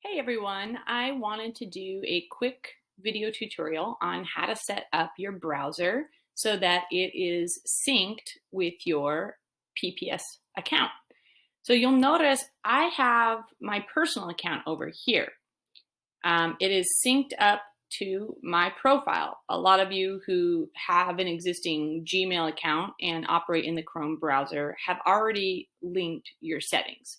Hey everyone, I wanted to do a quick video tutorial on how to set up your browser so that it is synced with your PPS account. So you'll notice I have my personal account over here. It is synced up to my profile. A lot of you who have an existing Gmail account and operate in the Chrome browser have already linked your settings.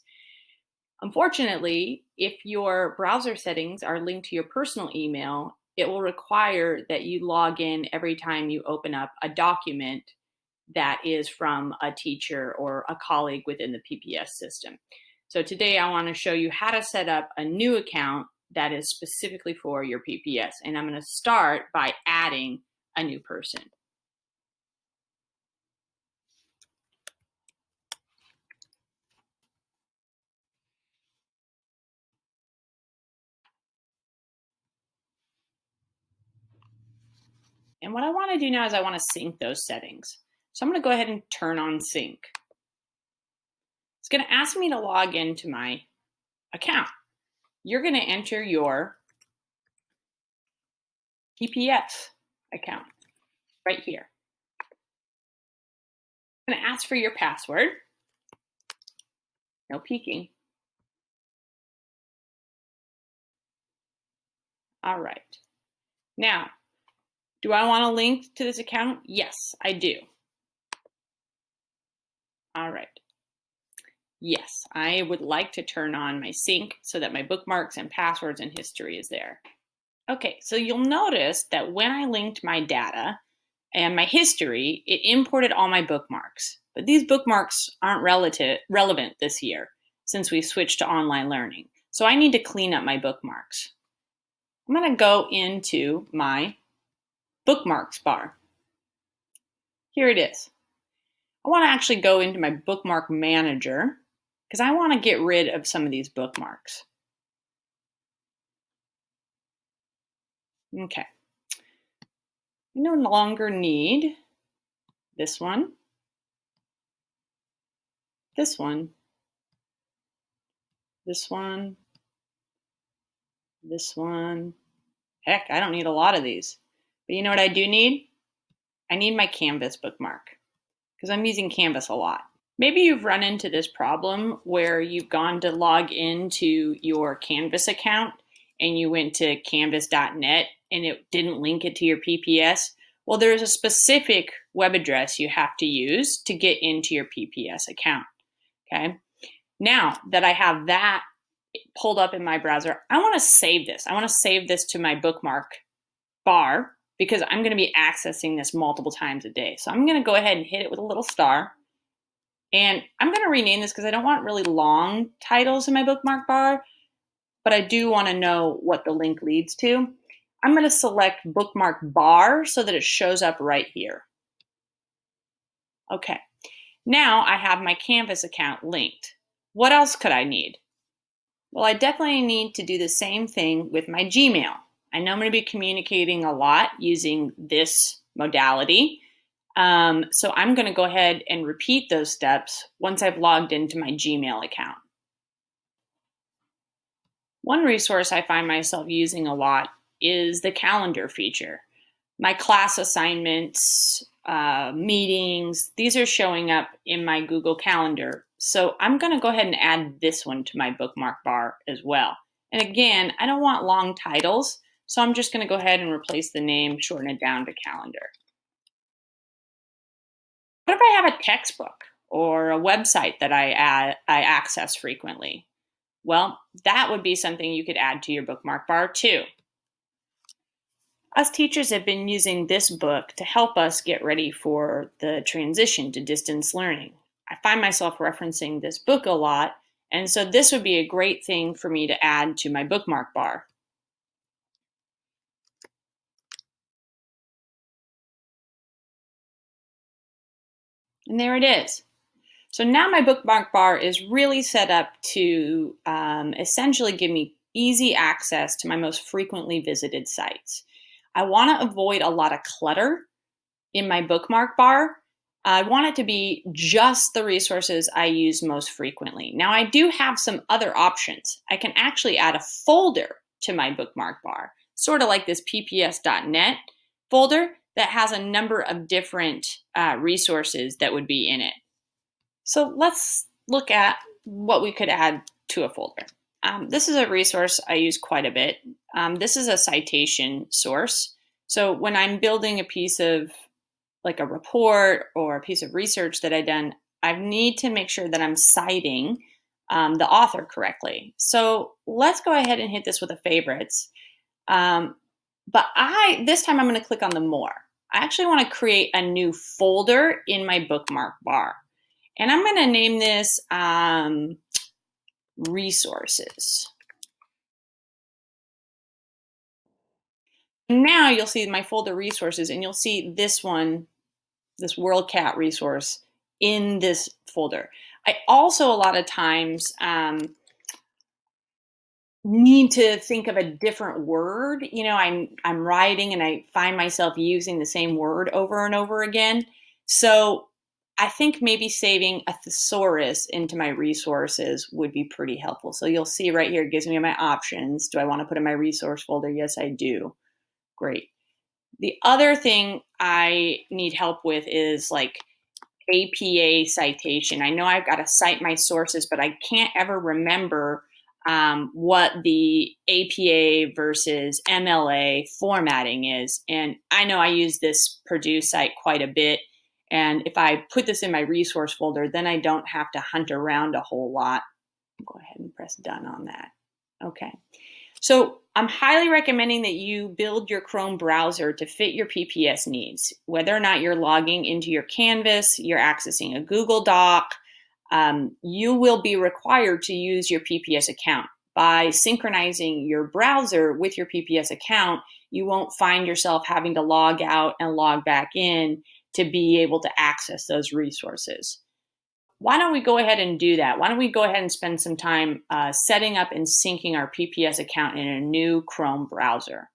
Unfortunately, if your browser settings are linked to your personal email, it will require that you log in every time you open up a document that is from a teacher or a colleague within the PPS system. So today I want to show you how to set up a new account that is specifically for your PPS. And I'm going to start by adding a new person. And what I want to do now is I want to sync those settings. So I'm going to go ahead and turn on sync. It's going to ask me to log into my account. You're going to enter your PPS account right here. I'm going to ask for your password. No peeking. All right. Now, do I want a link to this account? Yes, I do. All right. Yes, I would like to turn on my sync so that my bookmarks and passwords and history is there. Okay, so you'll notice that when I linked my data and my history, it imported all my bookmarks. But these bookmarks aren't relevant this year since we switched to online learning. So I need to clean up my bookmarks. I'm going to go into my bookmarks bar. Here it is. I want to actually go into my bookmark manager because I want to get rid of some of these bookmarks. Okay. I no longer need this one, this one, this one, this one. Heck, I don't need a lot of these. But you know what I do need? I need my Canvas bookmark because I'm using Canvas a lot. Maybe you've run into this problem where you've gone to log into your Canvas account and you went to canvas.net and it didn't link it to your PPS. Well, there's a specific web address you have to use to get into your PPS account. Okay. Now that I have that pulled up in my browser, I want to save this. I want to save this to my bookmark bar because I'm going to be accessing this multiple times a day. So I'm going to go ahead and hit it with a little star. And I'm going to rename this because I don't want really long titles in my bookmark bar, but I do want to know what the link leads to. I'm going to select bookmark bar so that it shows up right here. Okay, now I have my Canvas account linked. What else could I need? Well, I definitely need to do the same thing with my Gmail. I know I'm going to be communicating a lot using this modality. So I'm going to go ahead and repeat those steps once I've logged into my Gmail account. One resource I find myself using a lot is the calendar feature. My class assignments, meetings, these are showing up in my Google Calendar. So I'm going to go ahead and add this one to my bookmark bar as well. And again, I don't want long titles, so I'm just going to go ahead and replace the name, shorten it down to calendar. What if I have a textbook or a website that I access frequently? Well, that would be something you could add to your bookmark bar too. Us teachers have been using this book to help us get ready for the transition to distance learning. I find myself referencing this book a lot, and so this would be a great thing for me to add to my bookmark bar. And there it is. So now my bookmark bar is really set up to essentially give me easy access to my most frequently visited sites. I want to avoid a lot of clutter in my bookmark bar. I want it to be just the resources I use most frequently. Now, I do have some other options. I can actually add a folder to my bookmark bar, sort of like this pps.net folder that has a number of different resources that would be in it. So let's look at what we could add to a folder. This is a resource I use quite a bit. This is a citation source. So when I'm building a piece of like a report or a piece of research that I've done, I need to make sure that I'm citing the author correctly. So let's go ahead and hit this with a favorites. But this time I'm going to click on the more. I actually want to create a new folder in my bookmark bar. And I'm going to name this resources. Now you'll see my folder resources, and you'll see this one, this WorldCat resource in this folder. I also a lot of times need to think of a different word. You know, I'm writing and I find myself using the same word over and over again. So I think maybe saving a thesaurus into my resources would be pretty helpful. So you'll see right here, it gives me my options. Do I want to put in my resource folder? Yes, I do. Great. The other thing I need help with is like APA citation. I know I've got to cite my sources, but I can't ever remember what the APA versus MLA formatting is. And I know I use this Purdue site quite a bit. And if I put this in my resource folder, then I don't have to hunt around a whole lot. Go ahead and press done on that. Okay. So I'm highly recommending that you build your Chrome browser to fit your PPS needs. Whether or not you're logging into your Canvas, you're accessing a Google Doc, you will be required to use your PPS account. By synchronizing your browser with your PPS account, you won't find yourself having to log out and log back in to be able to access those resources. Why don't we go ahead and do that? Why don't we go ahead and spend some time setting up and syncing our PPS account in a new Chrome browser?